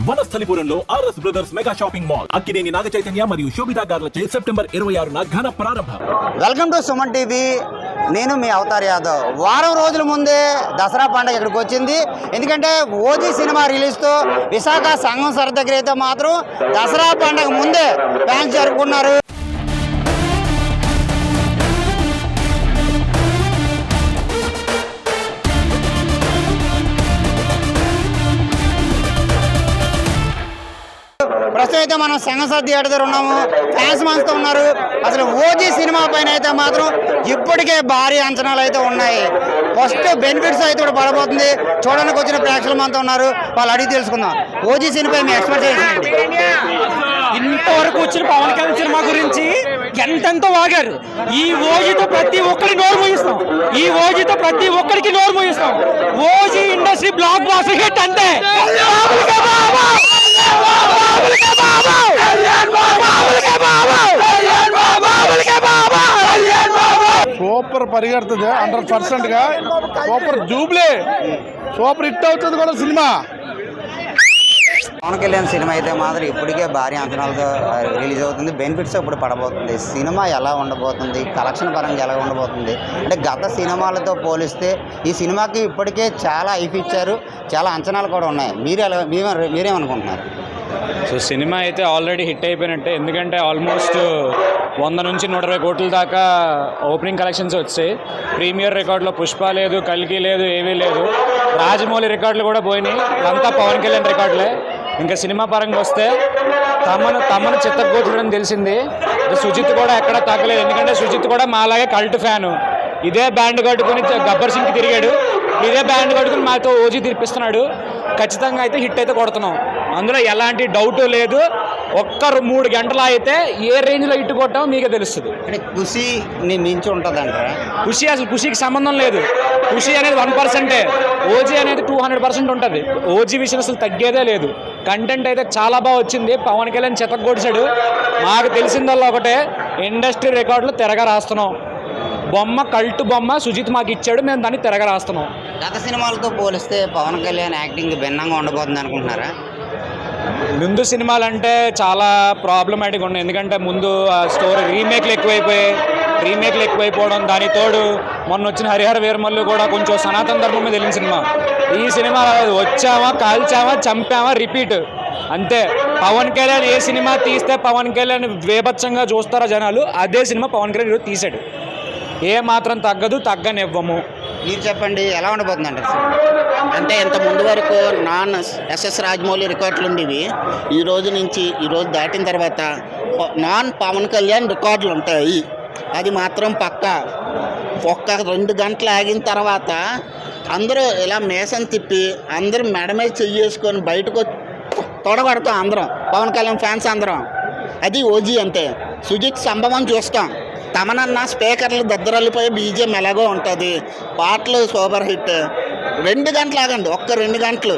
వనస్థలిపురంలో RS brothers mega shopping mall Akkineni Naga Chaitanya మరియు శోభితా గార్లచే September 26న ఘన ప్రారంభం. Welcome to Suman TV. నేను మీ అవతార్ యాదవ్. వారం రోజుల ముందే దసరా పండుగ ఇక్కడికి వచ్చింది. ఎందుకంటే ఓజీ సినిమా రిలీజ్తో విశాఖ సంఘం సర దగ్గర అయితే మాత్రం దసరా పండుగ ముందే ఫ్యాన్స్ జరుపుకున్నారు. ప్రస్తుతం అయితే మనం సంఘసర్ థియేటర్ దగ్గర ఉన్నాము. ఫ్యాన్స్ మనతో ఉన్నారు. అసలు ఓజీ సినిమా పైన అయితే మాత్రం ఇప్పటికే భారీ అంచనాలు అయితే ఉన్నాయి. ఫస్ట్ బెనిఫిట్స్ అయితే కూడా పడబోతుంది. చూడడానికి వచ్చిన ప్రేక్షకులు మనతో ఉన్నారు. వాళ్ళు అడిగి తెలుసుకుందాం. ఓజీ సినిమా మీ ఎక్స్పెక్టేషన్ ఏంటి? ఇంతవరకు వచ్చిన పవన్ కళ్యాణ్ సినిమా గురించి ఎంతెంతో వాగారు. ఈ ఓజీతో ప్రతి ఒక్కరికి నోరు మూయిస్తాం. ఈ ఓజీతో ప్రతి ఒక్కరికి నోరు మూయిస్తాం. OG industry blockbuster hit అంతే. సూపర్ పరిగెడుతుంది 100%గా. సూపర్ జూబ్లీ సూపర్ హిట్ అవుతుంది కూడా సినిమా. పవన్ కళ్యాణ్ సినిమా అయితే మాత్రం ఇప్పటికే భారీ అంచనాలతో రిలీజ్ అవుతుంది. బెనిఫిట్స్ ఇప్పుడు పడబోతుంది. సినిమా ఎలా ఉండబోతుంది, కలెక్షన్ పరంగా ఎలా ఉండబోతుంది అంటే గత సినిమాలతో పోలిస్తే ఈ సినిమాకి ఇప్పటికే చాలా హైప్ ఇచ్చారు. చాలా అంచనాలు కూడా ఉన్నాయి. మీరేమనుకుంటున్నారు? సో సినిమా అయితే ఆల్రెడీ హిట్ అయిపోయినట్టే. ఎందుకంటే ఆల్మోస్ట్ 100 నుంచి 120 కోట్ల దాకా ఓపెనింగ్ కలెక్షన్స్ వచ్చాయి. ప్రీమియర్ రికార్డులో పుష్ప లేదు, కల్కి లేదు, ఏమీ లేదు. రాజమౌళి రికార్డులు కూడా పోయినాయి. అంతా పవన్ కళ్యాణ్ రికార్డులే. ఇంకా సినిమా పరంగా వస్తే తమను చిత్తగొట్టడం తెలిసింది. సుజిత్ కూడా ఎక్కడా తగ్గలేదు. ఎందుకంటే సుజిత్ కూడా మాలాగే కల్ట్ ఫ్యాను. ఇదే బ్యాండ్ కట్టుకుని గబ్బర్ సింగ్కి తిరిగాడు. ఇదే బ్యాండ్ కట్టుకుని మాతో ఓజీ తీర్పిస్తున్నాడు. ఖచ్చితంగా అయితే హిట్ అయితే కొడుతున్నాం. అందులో ఎలాంటి డౌట్ లేదు. ఒక్క 3 గంటలు అయితే ఏ రేంజ్లో హిట్ కొట్టామో మీకే తెలుస్తుంది. అంటే ఖుషీని మించి ఉంటుంది అంటారా? ఖుషీకి సంబంధం లేదు. ఖుషీ అనేది 1%. ఓజీ అనేది 200% ఉంటుంది. ఓజీ విషయం అసలు తగ్గేదే లేదు. కంటెంట్ అయితే చాలా బాగా వచ్చింది. పవన్ కళ్యాణ్ చెతగొడిచాడు. మాకు తెలిసిందల్లా ఒకటే, ఇండస్ట్రీ రికార్డులు తిరగా రాస్తున్నాం. బొమ్మ కల్ట్ బొమ్మ సుజిత్ మాకు ఇచ్చాడు. మేము దాన్ని తిరగా రాస్తున్నాం. గత సినిమాలతో పోలిస్తే పవన్ కళ్యాణ్ యాక్టింగ్ భిన్నంగా ఉండబోతుంది అనుకుంటున్నారా? ముందు సినిమాలు అంటే చాలా ప్రాబ్లమాటిక్ ఉన్నాయి. ఎందుకంటే ముందు స్టోరీ రీమేక్లు ఎక్కువైపోవడం, దాని తోడు మొన్న వచ్చిన హరిహర వీరమల్లు కూడా కొంచెం సనాతన ధర్మం మీద వెళ్ళిన సినిమా. ఈ సినిమా వచ్చామా, కాల్చామా, చంపామా, రిపీట్ అంతే. పవన్ కళ్యాణ్ ఏ సినిమా తీస్తే పవన్ కళ్యాణ్ వేబచ్చంగా చూస్తారో జనాలు, అదే సినిమా పవన్ కళ్యాణ్ ఈరోజు తీశాడు. ఏ మాత్రం తగ్గనివ్వము. మీరు చెప్పండి, ఎలా ఉండబోతుంది అంటే? అంటే ఇంత ముందు వరకు నాన్ ఎస్ఎస్ రాజమౌళి రికార్డులు ఉండేవి. ఈ రోజు దాటిన తర్వాత నాన్ పవన్ కళ్యాణ్ రికార్డులు ఉంటాయి. అది మాత్రం పక్కా. ఒక్క 2 గంటలు ఆగిన తర్వాత అందరూ ఇలా మేసం తిప్పి అందరూ మెడ మీద చెయ్యేసుకొని బయటకు తొడగొడతాం అందరం, పవన్ కళ్యాణ్ ఫ్యాన్స్ అందరం. అది ఓజీ అంతే. సుజిత్ సంభవం చూస్తాం. తమనన్న స్పీకర్లు దద్దరల్లిపోయి బీజిఎం ఎలాగో ఉంటుంది. పాటలు సూపర్ హిట్. 2 గంటలు ఆగండి, ఒక్క 2 గంటలు.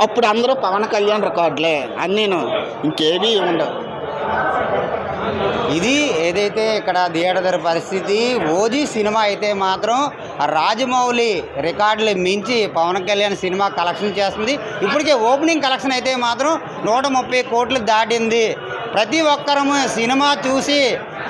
అప్పుడు అందరూ పవన్ కళ్యాణ్ రికార్డులే అన్నీను, ఇంకేవీ ఉండవు. ఇది ఏదైతే ఇక్కడ థియేటర్ పరిస్థితి. ఓజీ సినిమా అయితే మాత్రం రాజమౌళి రికార్డులు మించి పవన్ కళ్యాణ్ సినిమా కలెక్షన్ చేస్తుంది. ఇప్పటికే ఓపెనింగ్ కలెక్షన్ అయితే మాత్రం 130 కోట్లు దాటింది. ప్రతి ఒక్కరము సినిమా చూసి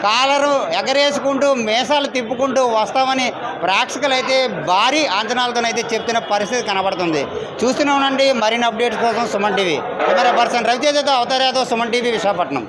కాలరు ఎగరేసుకుంటూ మేసాలు తిప్పుకుంటూ వస్తామని ప్రేక్షకులు అయితే భారీ అంచనాలతోనైతే చెప్తున్న పరిస్థితి కనబడుతుంది. చూస్తూనే ఉండండి. మరిన్ని అప్డేట్స్ కోసం సుమన్ టీవీ. కెమెరా పర్సన్ రవితేజతో అవతార్ యాదవ్, సుమన్ టీవీ, విశాఖపట్నం.